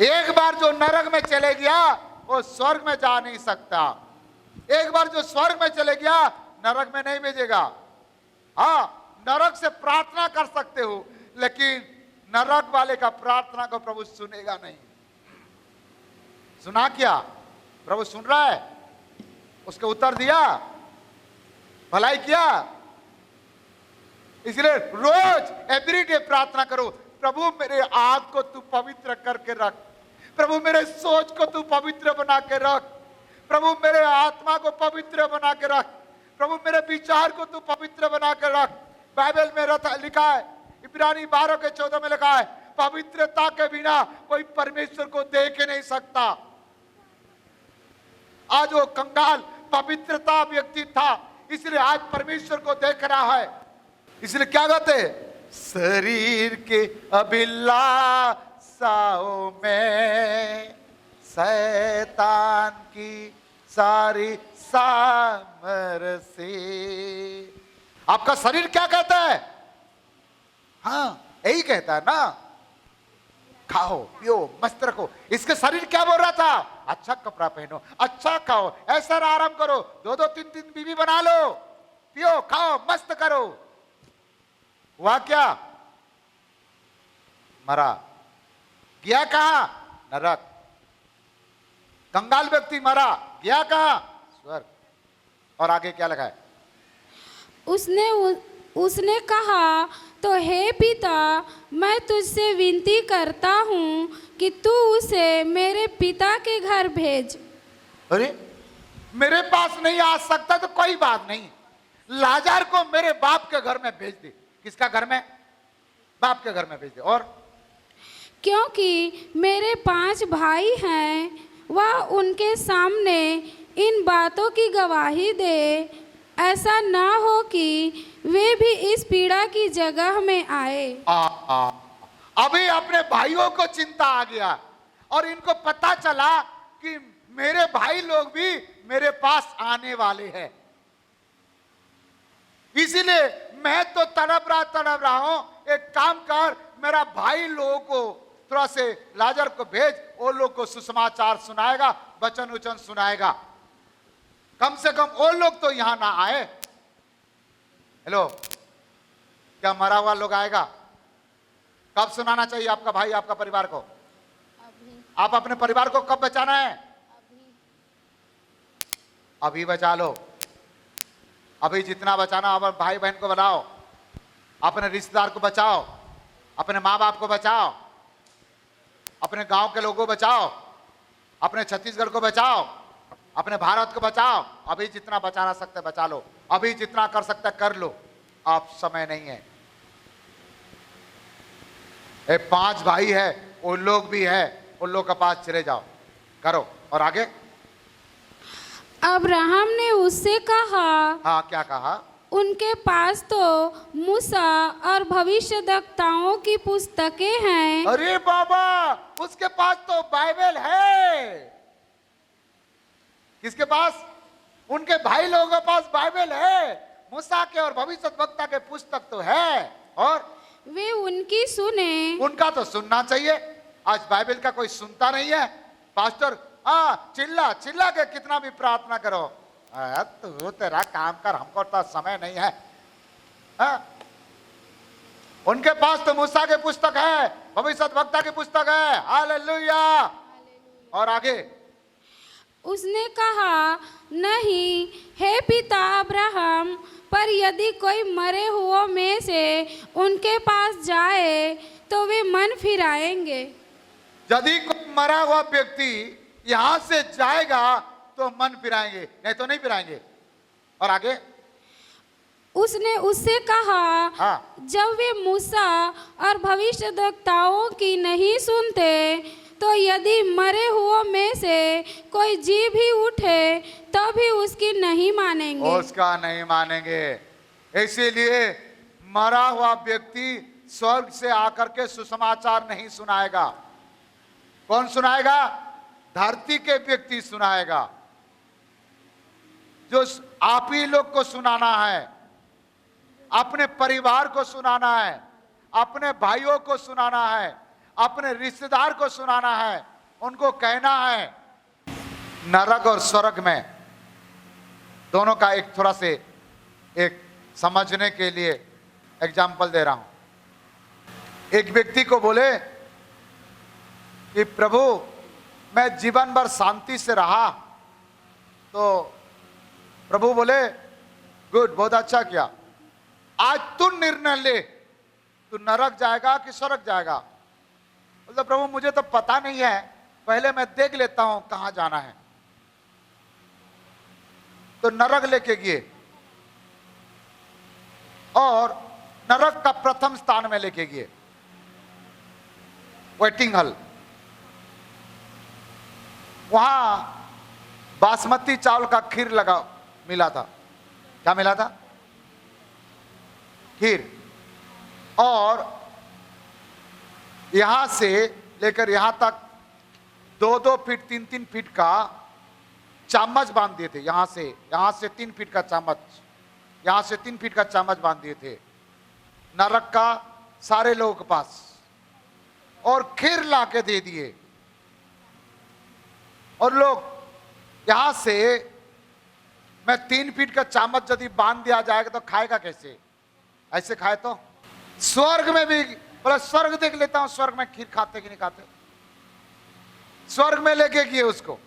A: एक बार जो नरक में चले गया वो स्वर्ग में जा नहीं सकता। एक बार जो स्वर्ग में चले गया नरक में नहीं भेजेगा। हाँ, नरक से प्रार्थना कर सकते हो, लेकिन नरक वाले का प्रार्थना को प्रभु सुनेगा नहीं। सुना क्या? प्रभु सुन रहा है, उसके उत्तर दिया, भलाई किया। इसलिए रोज एवरीडे प्रार्थना करो, प्रभु मेरे आंख को तू पवित्र करके रख, प्रभु मेरे सोच को तू पवित्र बना के रख, प्रभु मेरे आत्मा को पवित्र बना के रख, प्रभु मेरे विचार को तू पवित्र बना के रख। बाइबल में लिखा है, इब्रानी 12:14 में लिखा है, पवित्रता के बिना कोई परमेश्वर को देख ही नहीं सकता। आज वो कंगाल पवित्रता व्यक्ति था, इसलिए आज परमेश्वर को देख रहा है। इसलिए क्या कहते हैं, शरीर के अभिलाषाओं में शैतान की सारी सामर्थ्य। आपका शरीर क्या कहता है? हाँ, यही कहता है ना, खाओ पियो मस्त रखो। इसके शरीर क्या बोल रहा था? अच्छा कपड़ा पहनो, अच्छा खाओ, ऐसा आराम करो, 2-2 3-3 बीवी बना लो, पियो खाओ मस्त करो। हुआ क्या? मरा। गया कहां? नरक। कंगाल व्यक्ति मरा, गया कहां? स्वर्ग। और आगे क्या लगा है?
B: उसने कहा, तो हे पिता, मैं तुझसे विनती करता हूँ कि तू उसे मेरे पिता के घर भेज।
A: अरे, मेरे पास नहीं आ सकता तो कोई बात नहीं, लाजर को मेरे बाप के घर में भेज दे। किसका घर में? बाप के घर में भेज दे। और
B: क्योंकि मेरे 5 भाई हैं, वह उनके सामने इन बातों की गवाही दे, ऐसा ना हो कि वे भी इस पीड़ा की जगह में आए।
A: अभी अपने भाइयों को चिंता आ गया और इनको पता चला कि मेरे भाई लोग भी मेरे पास आने वाले हैं, इसीलिए मैं तो तड़प रहा हूं। एक काम कर, मेरा भाई लोगों को थोड़ा से लाजर को भेज, वो लोग को सुसमाचार सुनाएगा, वचन उचन सुनाएगा, कम से कम वो लोग तो यहां ना आए। हेलो, क्या मरा हुआ लोग आएगा? कब सुनाना चाहिए आपका भाई, आपका परिवार को? आप अपने परिवार को कब बचाना है? अभी बचा लो। अभी जितना बचाना, अपने भाई बहन को बनाओ, अपने रिश्तेदार को बचाओ, अपने माँ बाप को बचाओ, अपने गांव के लोगों को बचाओ, अपने छत्तीसगढ़ को बचाओ, अपने भारत को बचाओ। अभी जितना बचाना सकते बचा लो, अभी जितना कर सकते कर लो, अब समय नहीं है। 5 भाई है, उन लोग भी है, उन लोग के पास चले जाओ, करो। और आगे
B: अब्राहम ने उससे कहा,
A: हाँ, क्या कहा?
B: उनके पास तो मूसा और भविष्यद्वक्ताओं की पुस्तकें हैं।
A: अरे बाबा, उसके पास तो बाइबल है। किसके पास? उनके भाई लोगों के पास बाइबल है। मूसा के और भविष्यद्वक्ता के पुस्तक तो है, और
B: वे उनकी सुने।
A: उनका तो सुनना चाहिए। आज बाइबल का कोई सुनता नहीं है। पास्टर, हाँ, चिल्ला चिल्ला के कितना भी प्रार्थना करो, तू तेरा काम कर, हमको तो समय नहीं है। हाँ? उनके पास तो मूसा के पुस्तक है, भविष्यद्वक्ता की पुस्तक है। हालेलुया। और आगे
B: उसने कहा, नहीं हे पिता अब्राहम, पर यदि कोई मरे हुओं में से उनके पास जाए तो वे मन फिराएंगे।
A: यदि कोई मरा हुआ व्यक्ति यहां से जाएगा तो मन फिराएंगे, नहीं तो नहीं फिराएंगे। और आगे
B: उसने उससे कहा,
A: हाँ,
B: जब वे मूसा और भविष्यद्वक्ताओं की नहीं सुनते तो यदि मरे हुओं में से कोई जी भी उठे तो भी उसकी नहीं मानेंगे।
A: उसका नहीं मानेंगे। इसीलिए मरा हुआ व्यक्ति स्वर्ग से आकर के सुसमाचार नहीं सुनाएगा। कौन सुनाएगा? धरती के व्यक्ति सुनाएगा। जो आप ही लोग को सुनाना है, अपने परिवार को सुनाना है, अपने भाइयों को सुनाना है, अपने रिश्तेदार को सुनाना है। उनको कहना है, नरक और स्वर्ग में दोनों का एक थोड़ा से एक समझने के लिए एग्जाम्पल दे रहा हूं। एक व्यक्ति को बोले कि प्रभु, मैं जीवन भर शांति से रहा, तो प्रभु बोले, गुड, बहुत अच्छा किया, आज तू निर्णय ले, तू नरक जाएगा कि स्वर्ग जाएगा। बोलते प्रभु, मुझे तो पता नहीं है, पहले मैं देख लेता हूं कहां जाना है। तो नरक लेके गए और नरक का प्रथम स्थान में लेके गए, वेटिंग हॉल। वहां बासमती चावल का खीर मिला था। क्या मिला था? खीर। और यहां से लेकर यहां तक 2-2 फीट 3-3 फीट का चम्मच बांध दिए थे। यहां से 3 फीट का चम्मच, यहां से 3 फीट का चम्मच बांध दिए थे नरक का सारे लोगों के पास, और खीर ला के दे दिए। और लोग यहां से, मैं 3 फीट का चम्मच यदि बांध दिया जाएगा तो खाएगा कैसे? ऐसे खाए तो। स्वर्ग में भी बोला, स्वर्ग देख लेता हूं, स्वर्ग में खीर खाते कि नहीं खाते। स्वर्ग में लेके गए उसको।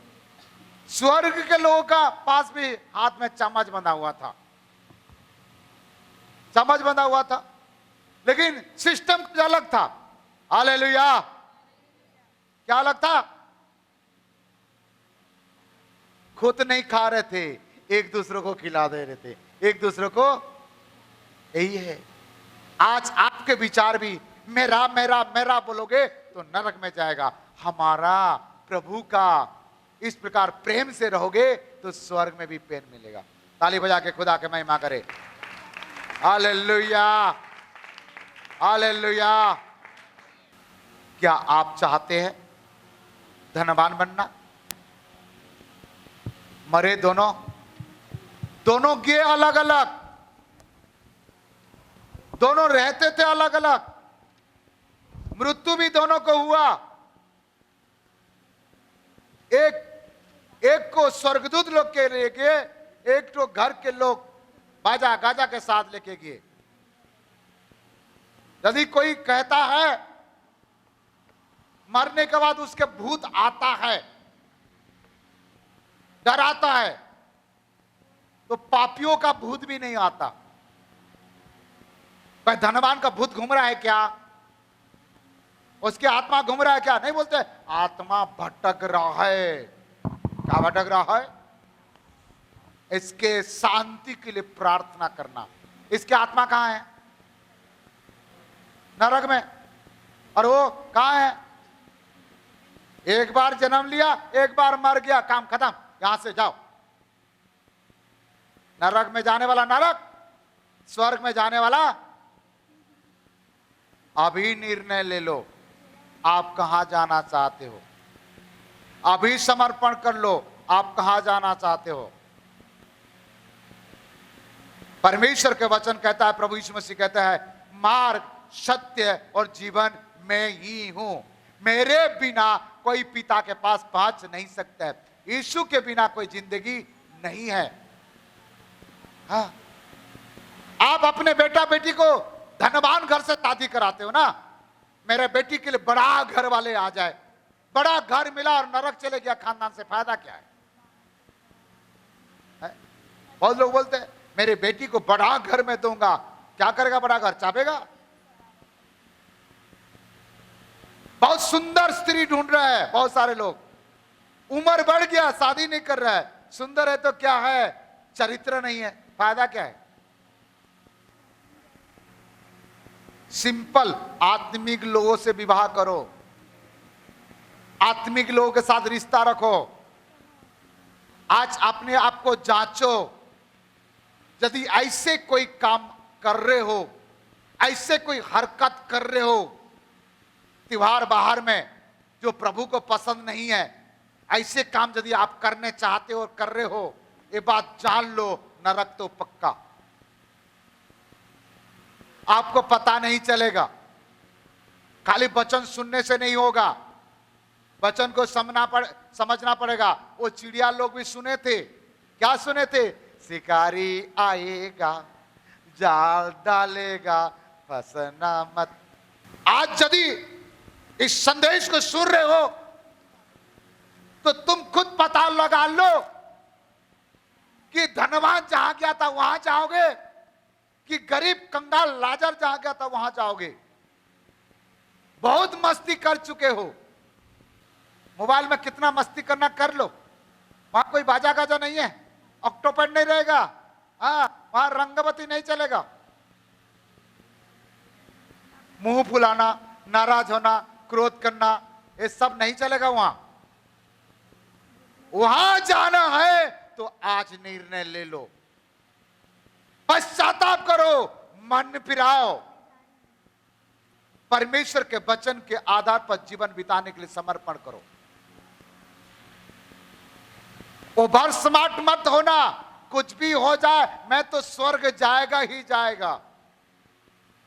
A: स्वर्ग के लोगों का पास भी हाथ में चम्मच बंधा हुआ था, चम्मच बंधा हुआ था, लेकिन सिस्टम कुछ अलग था। हालेलुया। क्या अलग था? खुद नहीं खा रहे थे, एक दूसरे को खिला दे रहे थे, एक दूसरे को। यही है आज आपके विचार भी, मेरा मेरा मेरा बोलोगे तो नरक में जाएगा। हमारा प्रभु का इस प्रकार प्रेम से रहोगे तो स्वर्ग में भी प्रेम मिलेगा। ताली बजा के खुदा के महिमा करे। Hallelujah, hallelujah. क्या आप चाहते हैं धनवान बनना? मरे दोनों गए अलग अलग, दोनों रहते थे अलग अलग, मृत्यु भी दोनों को हुआ। एक को स्वर्गदूत लोग के लेके, एक तो घर के लोग बाजा गाजा के साथ लेके गए। यदि कोई कहता है मरने के बाद उसके भूत आता है, डराता है, तो पापियों का भूत भी नहीं आता। भाई धनवान का भूत घूम रहा है क्या? उसकी आत्मा घूम रहा है क्या? नहीं बोलते, आत्मा भटक रहा है। क्या भटक रहा है? इसके शांति के लिए प्रार्थना करना। इसकी आत्मा कहां है? नरक में। और वो कहां है? एक बार जन्म लिया, एक बार मर गया, काम खत्म, यहां से जाओ। नरक में जाने वाला नरक, स्वर्ग में जाने वाला। अभी निर्णय ले लो आप कहां जाना चाहते हो। अभी समर्पण कर लो आप कहां जाना चाहते हो। परमेश्वर के वचन कहता है, प्रभु यीशु मसीह कहता है, मार्ग, सत्य और जीवन मैं ही हूं। मेरे बिना कोई पिता के पास पहुंच नहीं सकता है। यीशु के बिना कोई जिंदगी नहीं है। हाँ, आप अपने बेटा बेटी को धनवान घर से शादी कराते हो ना, मेरे बेटी के लिए बड़ा घर वाले आ जाए, बड़ा घर मिला और नरक चले गया खानदान से फायदा क्या है? बहुत लोग बोलते हैं मेरे बेटी को बड़ा घर में दूंगा। क्या करेगा बड़ा घर? चापेगा। बहुत सुंदर स्त्री ढूंढ रहा है बहुत सारे लोग, उम्र बढ़ गया शादी नहीं कर रहा है। सुंदर है तो क्या है, चरित्र नहीं है, फायदा क्या है? सिंपल आत्मिक लोगों से विवाह करो, आत्मिक लोगों के साथ रिश्ता रखो। आज अपने आप को जांचो, यदि ऐसे कोई काम कर रहे हो, ऐसे कोई हरकत कर रहे हो त्योहार बाहर में जो प्रभु को पसंद नहीं है, ऐसे काम यदि आप करने चाहते हो और कर रहे हो, ये बात जान लो, नरक तो पक्का। आपको पता नहीं चलेगा। खाली वचन सुनने से नहीं होगा, वचन को समझना पड़ेगा। वो चिड़िया लोग भी सुने थे। क्या सुने थे? शिकारी आएगा, जाल डालेगा, फंसना मत। आज यदि इस संदेश को सुन रहे हो तो तुम खुद पता लगा लो कि धनवान जहां गया था वहां जाओगे कि गरीब कंगाल लाजर जहां गया था वहां जाओगे। बहुत मस्ती कर चुके हो, मोबाइल में कितना मस्ती करना कर लो। वहां कोई बाजा गाजा नहीं है, ऑक्टोपैड नहीं रहेगा, हाँ वहां रंगवती नहीं चलेगा। मुंह फुलाना, नाराज होना, क्रोध करना, ये सब नहीं चलेगा वहां। वहां जाना है तो आज निर्णय ले लो, पश्चाताप करो, मन फिराओ, परमेश्वर के वचन के आधार पर जीवन बिताने के लिए समर्पण करो। ओवर स्मार्ट मत होना, कुछ भी हो जाए मैं तो स्वर्ग जाएगा ही जाएगा,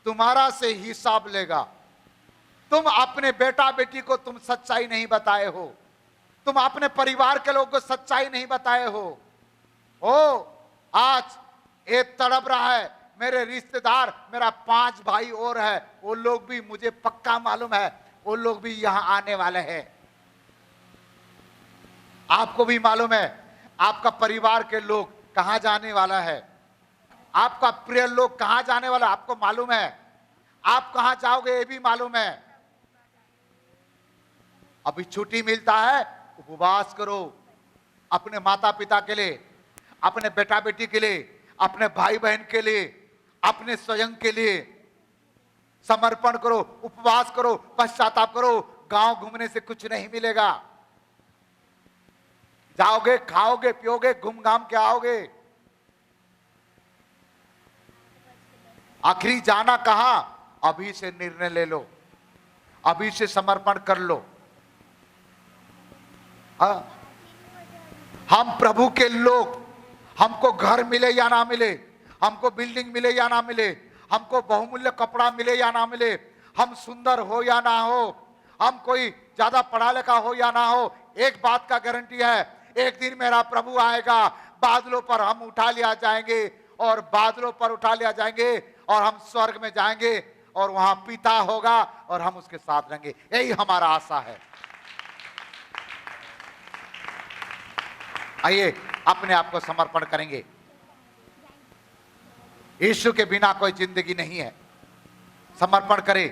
A: तुम्हारा से हिसाब लेगा। तुम अपने बेटा बेटी को तुम सच्चाई नहीं बताए हो, तुम अपने परिवार के लोगों को सच्चाई नहीं बताए हो। ओ आज एक तड़प रहा है, मेरे रिश्तेदार, मेरा 5 भाई और है, वो लोग भी मुझे पक्का मालूम है, वो लोग भी यहां आने वाले हैं। आपको भी मालूम है आपका परिवार के लोग कहां जाने वाला है, आपका प्रिय लोग कहां जाने वाला, आपको मालूम है। आप कहां जाओगे ये भी मालूम है। अभी छुट्टी मिलता है, उपवास करो, अपने माता पिता के लिए, अपने बेटा बेटी के लिए, अपने भाई बहन के लिए, अपने स्वयं के लिए समर्पण करो, उपवास करो, पश्चाताप करो। गांव घूमने से कुछ नहीं मिलेगा। जाओगे, खाओगे, पियोगे, घूम घाम के आओगे। आखिरी जाना कहां? अभी से निर्णय ले लो, अभी से समर्पण कर लो। हाँ, हम प्रभु के लोग, हमको घर मिले या ना मिले, हमको बिल्डिंग मिले या ना मिले, हमको बहुमूल्य कपड़ा मिले या ना मिले, हम सुंदर हो या ना हो, हम कोई ज्यादा पढ़ा लिखा हो या ना हो, एक बात का गारंटी है, एक दिन मेरा प्रभु आएगा, बादलों पर हम उठा लिया जाएंगे और बादलों पर उठा लिया जाएंगे और हम स्वर्ग में जाएंगे और वहां पिता होगा और हम उसके साथ रहेंगे। यही हमारा आशा है। आइए अपने आप को समर्पण करेंगे। यीशु के बिना कोई जिंदगी नहीं है। समर्पण करें,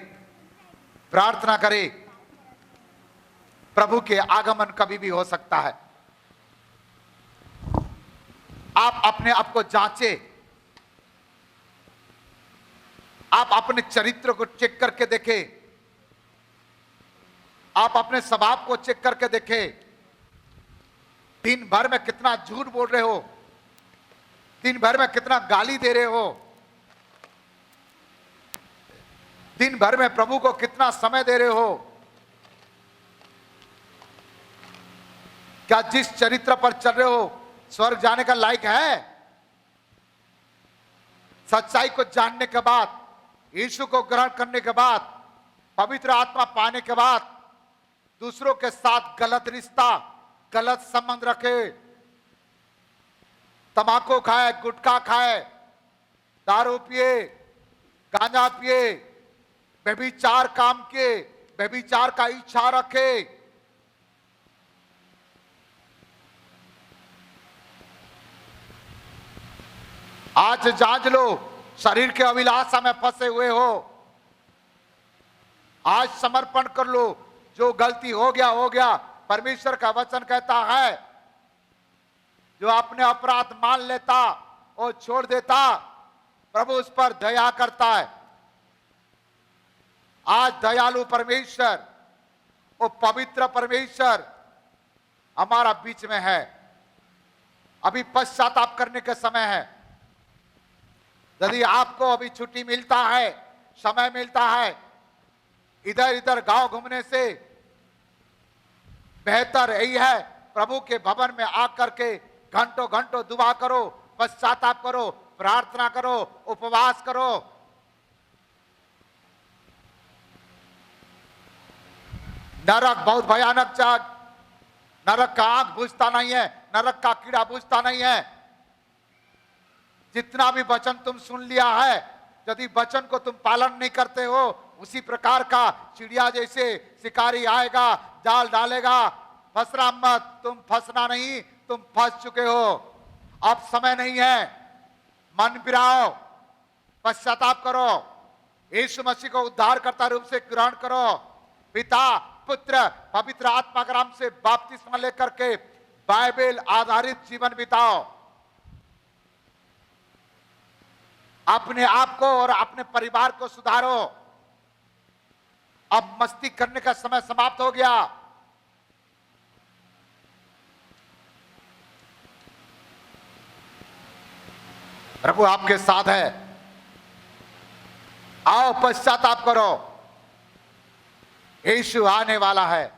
A: प्रार्थना करें। प्रभु के आगमन कभी भी हो सकता है। आप अपने आप को जांचें, आप अपने चरित्र को चेक करके देखें, आप अपने स्वभाव को चेक करके देखें। दिन भर में कितना झूठ बोल रहे हो, दिन भर में कितना गाली दे रहे हो, दिन भर में प्रभु को कितना समय दे रहे हो। क्या जिस चरित्र पर चल रहे हो स्वर्ग जाने का लायक है? सच्चाई को जानने के बाद, यीशु को ग्रहण करने के बाद, पवित्र आत्मा पाने के बाद, दूसरों के साथ गलत रिश्ता, गलत संबंध रखे, तंबाकू खाए, गुटखा खाए, दारू पिए, गांजा पिए, व्यभिचार काम किए, व्यभिचार का इच्छा रखे, आज जांच लो, शरीर के अभिलाषा में फंसे हुए हो, आज समर्पण कर लो। जो गलती हो गया। परमेश्वर का वचन कहता है जो अपने अपराध मान लेता और छोड़ देता, प्रभु उस पर दया करता है। आज दयालु परमेश्वर, वो पवित्र परमेश्वर हमारा बीच में है। अभी पश्चाताप करने के समय है। यदि आपको अभी छुट्टी मिलता है, समय मिलता है, इधर इधर गांव घूमने से बेहतर यही है प्रभु के भवन में आकर के घंटों घंटों दुआ करो, पश्चाताप करो, प्रार्थना करो, उपवास करो। नरक बहुत भयानक जग, नरक का आग बुझता नहीं है, नरक का कीड़ा बुझता नहीं है। जितना भी वचन तुम सुन लिया है, यदि वचन को तुम पालन नहीं करते हो, उसी प्रकार का चिड़िया जैसे शिकारी आएगा, जाल डालेगा। फंसना मत, तुम फंसना नहीं, तुम फंस चुके हो। अब समय नहीं है, मन फिराओ, पश्चाताप करो, यीशु मसीह को उद्धारकर्ता रूप से ग्रहण करो। पिता, पुत्र, पवित्र आत्मा के नाम से बपतिस्मा लेकर के बाइबल आधारित जीवन बिताओ। अपने आप को और अपने परिवार को सुधारो। अब मस्ती करने का समय समाप्त हो गया। प्रभु आपके साथ है। आओ पश्चाताप करो, यीशु आने वाला है।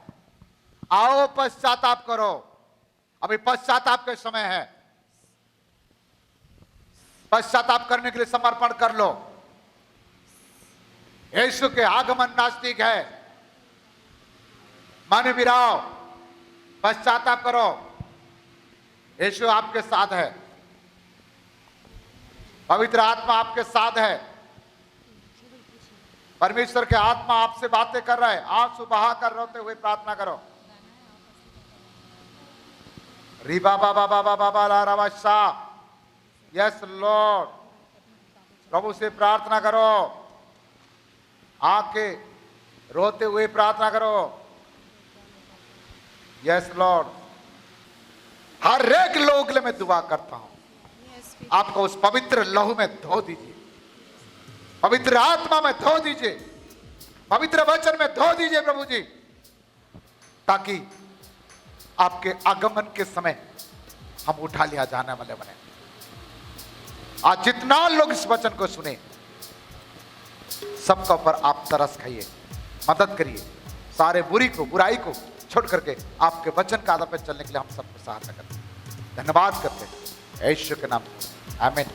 A: आओ पश्चाताप करो, अभी पश्चाताप के समय है। पश्चाताप करने के लिए समर्पण कर लो। यीशु के आगमन नजदीक है। मन फिराओ, पश्चाताप करो, यीशु आपके साथ है। पवित्र आत्मा आपके साथ है। परमेश्वर के आत्मा आपसे बातें कर रहा है। आंसू बहा कर रोते हुए प्रार्थना करो। रिबा बाबा बाबा बाबा ला रवाशा, यस लॉर्ड। प्रभु से प्रार्थना करो, आके रोते हुए प्रार्थना करो। Yes Lord. हर एक लोग के लिए मैं दुआ करता हूं, आपको उस पवित्र लहू में धो दीजिए, पवित्र आत्मा में धो दीजिए, पवित्र वचन में धो दीजिए प्रभु जी, ताकि आपके आगमन के समय हम उठा लिया जाने वाले बने। आज जितना लोग इस वचन को सुने, सबका ऊपर आप तरस खाइए, मदद करिए। सारे बुराई को छोड़ करके आपके वचन का आधार पर चलने के लिए हम सबको सहायता करते हैं। धन्यवाद करते हैं यीशु के नाम में, आमीन।